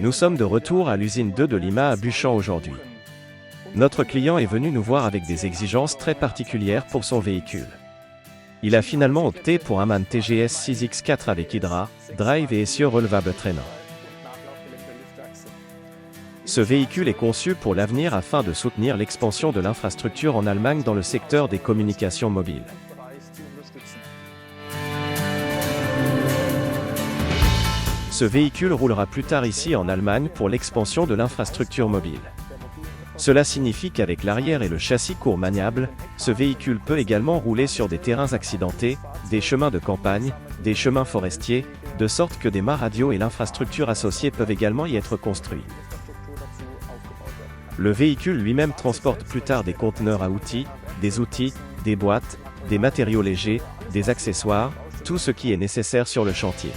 Nous sommes de retour à l'usine 2 de Lima à Buchan aujourd'hui. Notre client est venu nous voir avec des exigences très particulières pour son véhicule. Il a finalement opté pour un MAN TGS 6X4 avec Hydra, drive et essieu relevable traînant. Ce véhicule est conçu pour l'avenir afin de soutenir l'expansion de l'infrastructure en Allemagne dans le secteur des communications mobiles. Ce véhicule roulera plus tard ici en Allemagne pour l'expansion de l'infrastructure mobile. Cela signifie qu'avec l'arrière et le châssis court maniable, ce véhicule peut également rouler sur des terrains accidentés, des chemins de campagne, des chemins forestiers, de sorte que des mâts radio et l'infrastructure associée peuvent également y être construits. Le véhicule lui-même transporte plus tard des conteneurs à outils, des boîtes, des matériaux légers, des accessoires, tout ce qui est nécessaire sur le chantier.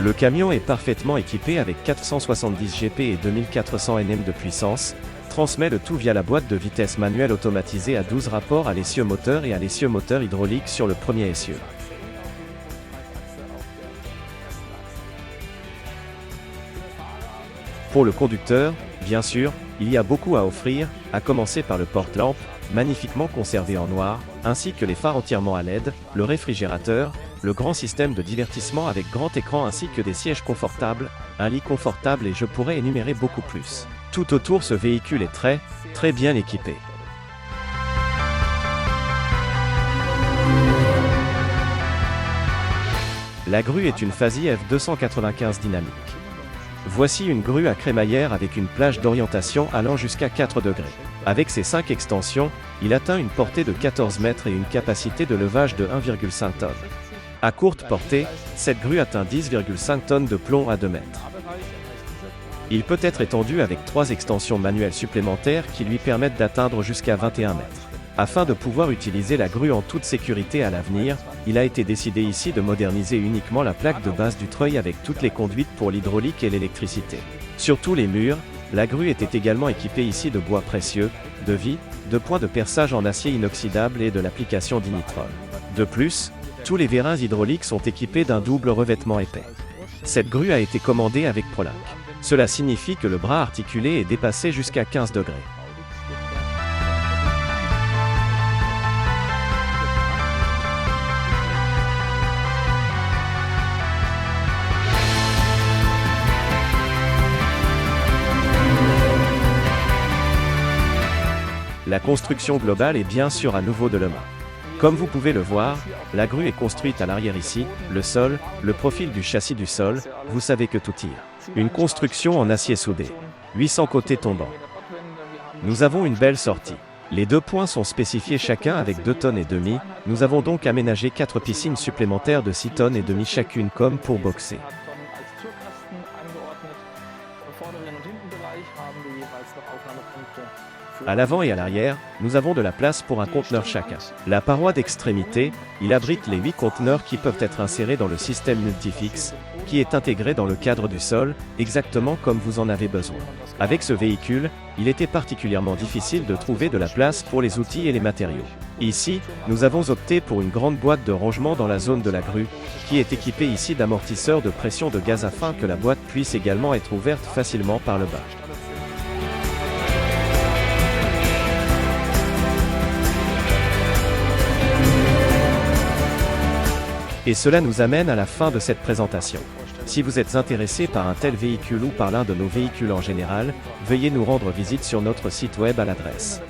Le camion est parfaitement équipé avec 470 GP et 2400 Nm de puissance, transmet le tout via la boîte de vitesse manuelle automatisée à 12 rapports à l'essieu moteur et à l'essieu moteur hydraulique sur le premier essieu. Pour le conducteur, bien sûr, il y a beaucoup à offrir, à commencer par le porte-lampe, magnifiquement conservé en noir, ainsi que les phares entièrement à LED, le réfrigérateur, le grand système de divertissement avec grand écran ainsi que des sièges confortables, un lit confortable et je pourrais énumérer beaucoup plus. Tout autour, ce véhicule est très bien équipé. La grue est une Fazi F295 dynamique. Voici une grue à crémaillère avec une plage d'orientation allant jusqu'à 4 degrés. Avec ses 5 extensions, il atteint une portée de 14 mètres et une capacité de levage de 1,5 tonnes. À courte portée, cette grue atteint 10,5 tonnes de plomb à 2 mètres. Il peut être étendu avec 3 extensions manuelles supplémentaires qui lui permettent d'atteindre jusqu'à 21 mètres. Afin de pouvoir utiliser la grue en toute sécurité à l'avenir, il a été décidé ici de moderniser uniquement la plaque de base du treuil avec toutes les conduites pour l'hydraulique et l'électricité. Sur tous les murs, la grue était également équipée ici de bois précieux, de vis, de points de perçage en acier inoxydable et de l'application d'initrol. De plus, tous les vérins hydrauliques sont équipés d'un double revêtement épais. Cette grue a été commandée avec Prolac. Cela signifie que le bras articulé est dépassé jusqu'à 15 degrés. La construction globale est bien sûr à nouveau de l'EMA. Comme vous pouvez le voir, la grue est construite à l'arrière ici, le sol, le profil du châssis du sol, vous savez que tout tire. Une construction en acier soudé. 800 côtés tombants. Nous avons une belle sortie. Les 2 points sont spécifiés chacun avec 2 tonnes et demie, nous avons donc aménagé 4 piscines supplémentaires de 6 tonnes et demie chacune comme pour boxer. À l'avant et à l'arrière, nous avons de la place pour un conteneur chacun. La paroi d'extrémité, il abrite les 8 conteneurs qui peuvent être insérés dans le système multifix, qui est intégré dans le cadre du sol, exactement comme vous en avez besoin. Avec ce véhicule, il était particulièrement difficile de trouver de la place pour les outils et les matériaux. Ici, nous avons opté pour une grande boîte de rangement dans la zone de la grue, qui est équipée ici d'amortisseurs de pression de gaz afin que la boîte puisse également être ouverte facilement par le bas. Et cela nous amène à la fin de cette présentation. Si vous êtes intéressé par un tel véhicule ou par l'un de nos véhicules en général, veuillez nous rendre visite sur notre site web à l'adresse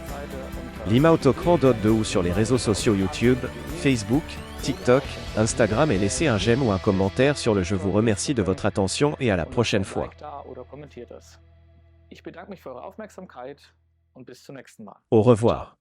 limaauto.de ou sur les réseaux sociaux YouTube, Facebook, TikTok, Instagram et laissez un j'aime ou un commentaire sur le. Je vous remercie de votre attention et à la prochaine fois. Au revoir.